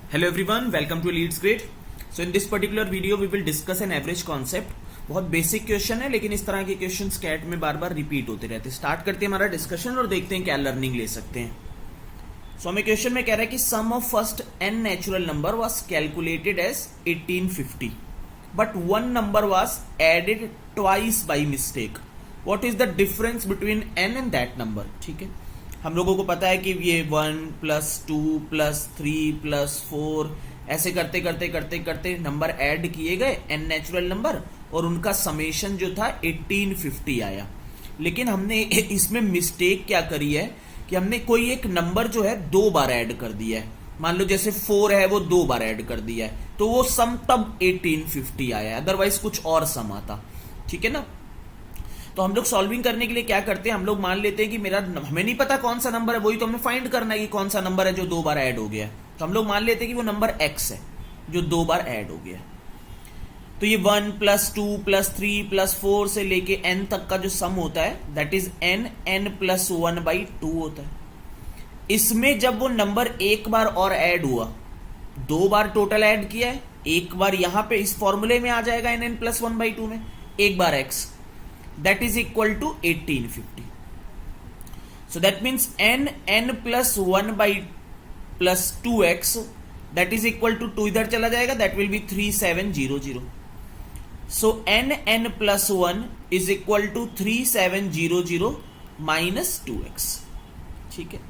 Hello everyone, welcome to Leads Grade. So in this particular video we will discuss an average concept. बहुत basic question है लेकिन इस तरह के question cat में बार बार रिपीट होते रहते हैं. स्टार्ट करते हैं हमारा डिस्कशन और देखते हैं क्या लर्निंग ले सकते हैं. सो हमें क्वेश्चन में कह रहा है कि sum of first n natural number was calculated as 1850 but one number was added twice by mistake. What is the difference between n and that number. ठीक है, हम लोगों को पता है कि ये 1 प्लस 2 प्लस 3 प्लस 4 ऐसे करते करते करते करते नंबर ऐड किए गए n नेचुरल नंबर और उनका समेशन जो था 1850 आया. लेकिन हमने इसमें मिस्टेक क्या करी है कि हमने कोई एक नंबर जो है दो बार ऐड कर दिया है. मान लो जैसे 4 है वो दो बार ऐड कर दिया है तो वो सम तब 1850 आया है, अदरवाइज कुछ और सम आता. ठीक है ना. तो हम लोग सॉल्विंग करने के लिए क्या करते हैं, हम लोग मान लेते हैं कि हमें नहीं पता कौन सा नंबर है, वही तो हमें फाइंड करना है कि कौन सा नंबर है जो दो बार ऐड हो गया है. तो हम लोग मान लेते हैं कि वो नंबर x है जो दो बार ऐड हो गया है. तो ये 1 प्लस 2 प्लस 3 प्लस 4 से लेके n तक का जो सम होता है दैट इज n प्लस 1/2 होता है. इसमें जब वो नंबर एक बार और ऐड हुआ, दो बार टोटल ऐड किया है, एक बार यहां पे इस फॉर्मूले में आ जाएगा n प्लस 1/2 में, एक बार x, that is equal to 1850. So that means n plus 1 by plus 2x that is equal to 2 इधर चला जाएगा, that will be 3700. So n plus 1 is equal to 3700 minus 2x. ठीक है,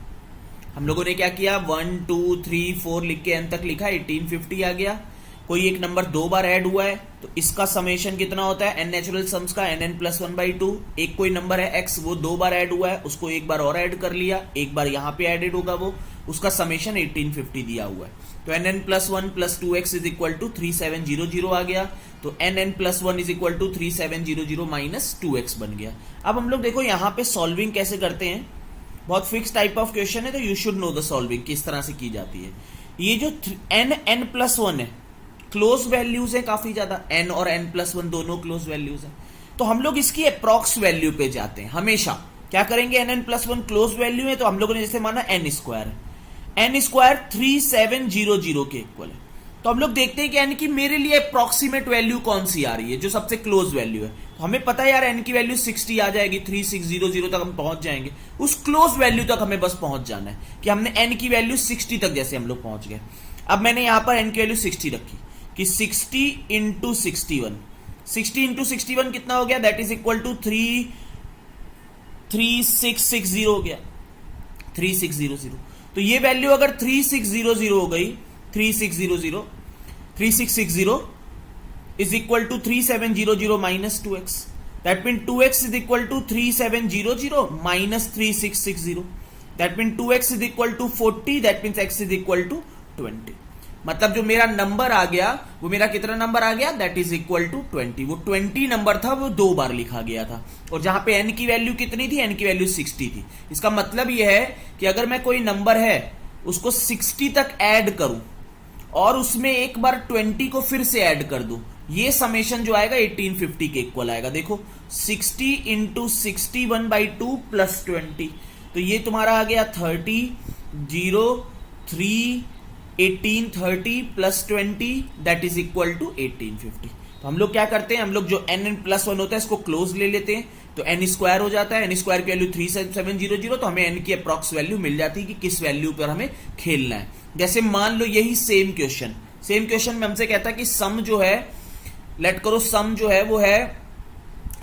हम लोगों ने क्या किया, 1 2 3 4 लिख के n तक लिखा, 1850 आ गया. कोई एक नंबर दो बार ऐड हुआ है तो इसका समेशन कितना होता है, n नेचुरल सम्स का n प्लस 1/2. एक कोई नंबर है x, वो दो बार ऐड हुआ है, उसको एक बार और ऐड कर लिया, एक बार यहां पे ऐडेड होगा वो, उसका समेशन 1850 दिया हुआ है. तो n plus 1 plus 2x is equal to 3700 आ गया. तो n plus 1 is equal to 3700 minus 2x बन गया. अब हम लोग देखो यहाँ पे सॉल्विंग कैसे करते हैं, बहुत फिक्स टाइप ऑफ क्वेश्चन है तो you should know the solving किस तरह से की जाती है. ये जो n प्लस 1 है क्लोज वैल्यूज है काफी ज्यादा, n और n प्लस 1 दोनों क्लोज वैल्यूज है. तो हम लोग इसकी अप्रॉक्स वैल्यू पे जाते हैं. हमेशा क्या करेंगे, n प्लस 1 क्लोज वैल्यू है तो हम लोगों ने जैसे माना n स्क्वायर है, n स्क्वायर 3700 के इक्वल है. तो हम लोग देखते हैं कि n की मेरे लिए अप्रॉक्सीमेट वैल्यू कौन सी आ रही है जो सबसे क्लोज वैल्यू है. तो हमें पता है यार n की वैल्यू 60 आ जाएगी, 3600 तक हम पहुंच जाएंगे. उस क्लोज वैल्यू तक हमें बस पहुंच जाना है कि हमने n की वैल्यू 60 तक जैसे हम लोग पहुंच गए. अब मैंने यहां पर n की वैल्यू 60 रखी कि 60 इंटू 61, 60 इंटू 61 कितना हो गया, दैट इज इक्वल टू 3660 हो गया, 3600. तो ये वैल्यू अगर 3600 हो गई, 3660 is equal to 3700 minus 2x, that mean 2x is equal to 3700 minus 3660, that mean 2x is equal to 40, that mean x is equal to 20. मतलब जो मेरा नंबर आ गया वो मेरा कितना नंबर आ गया, दैट इज इक्वल टू 20. वो 20 नंबर था, वो दो बार लिखा गया था. और जहां पे n की वैल्यू कितनी थी, n की वैल्यू 60 थी. इसका मतलब यह है कि अगर मैं कोई नंबर है उसको 60 तक ऐड करूं और उसमें एक बार 20 को फिर से ऐड कर दूं, ये समेशन जो आएगा 1850 के इक्वल आएगा. देखो 60 इंटू 61/2 प्लस 20, तो ये तुम्हारा आ गया 30 0 3 1830 plus 20 that is equal to 1850. तो हम लोग क्या करते हैं, हम लोग जो n प्लस 1 होता है इसको क्लोज ले लेते हैं तो n स्क्वायर हो जाता है. n स्क्वायर की वैल्यू 3700, तो हमें n की अप्रॉक्स वैल्यू मिल जाती है कि किस वैल्यू पर हमें खेलना है. जैसे मान लो यही सेम क्वेश्चन में हमसे कहता है कि सम जो है, लेट करो सम जो है वो है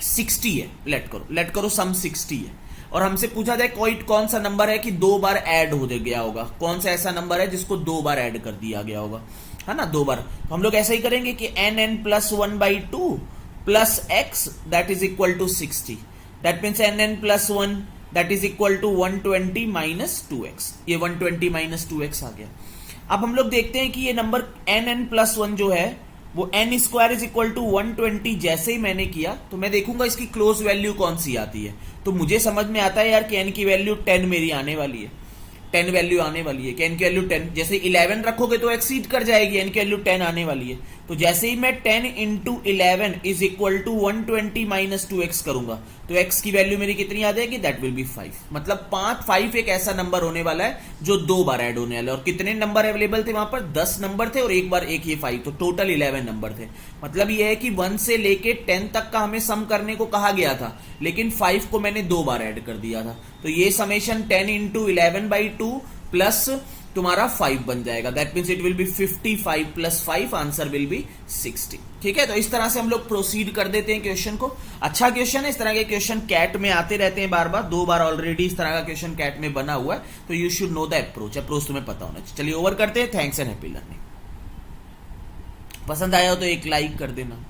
60 है, लेट करो सम 60 है और हमसे पूछा जाए कोई कौन सा नंबर है कि दो बार ऐड हो गया होगा, कौन सा ऐसा नंबर है जिसको दो बार ऐड कर दिया गया होगा, है ना, दो बार. तो हम लोग ऐसा ही करेंगे कि n plus 1/2 plus x that is equal to 60, that means n plus 1 that is equal to 120 minus 2x. ये 120 माइनस 2x आ गया. अब हम लोग देखते हैं कि ये नंबर n प्लस 1 जो है वो n square is equal to 120 जैसे ही मैंने किया तो मैं देखूंगा इसकी क्लोज वैल्यू कौन सी आती है. तो मुझे समझ में आता है यार कि n की वैल्यू 10 मेरी आने वाली है, 10 वैल्यू आने वाली है कि n की वैल्यू 10, जैसे 11 रखोगे तो एक्सीड कर जाएगी, n की वैल्यू 10 आने वाली है. तो जैसे ही मैं 10 into 11 is equal to 120 minus 2x करूंगा तो x की वैल्यू मेरी कितनी आ जाएगी, दैट विल बी 5। मतलब 5 एक ऐसा नंबर होने वाला है जो 2 बार ऐड होने वाला है। और कितने नंबर अवेलेबल थे वहां पर, 10 नंबर थे और एक बार एक ये 5, तो टोटल 11 नंबर थे। मतलब ये है कि 1 से लेके 10 तक का हमें सम करने को कहा गया था, लेकिन 5 को मैंने 2 बार ऐड कर दिया था। तो ये समेशन 10 इंटू 11/2 प्लस तुम्हारा 5 बन जाएगा। That means it will be 55 plus 5, answer will be 60। ठीक है, तो इस तरह से हम लोग प्रोसीड कर देते हैं क्वेश्चन को। अच्छा क्वेश्चन है, इस तरह के क्वेश्चन कैट में आते रहते हैं बार बार, 2 बार ऑलरेडी इस तरह का क्वेश्चन कैट में बना हुआ है, तो you should know the approach तुम्हें पता होना चाहिए। चलिए ओवर करते हैं। Thanks and happy learning. पसंद आया हो तो एक लाइक कर देना।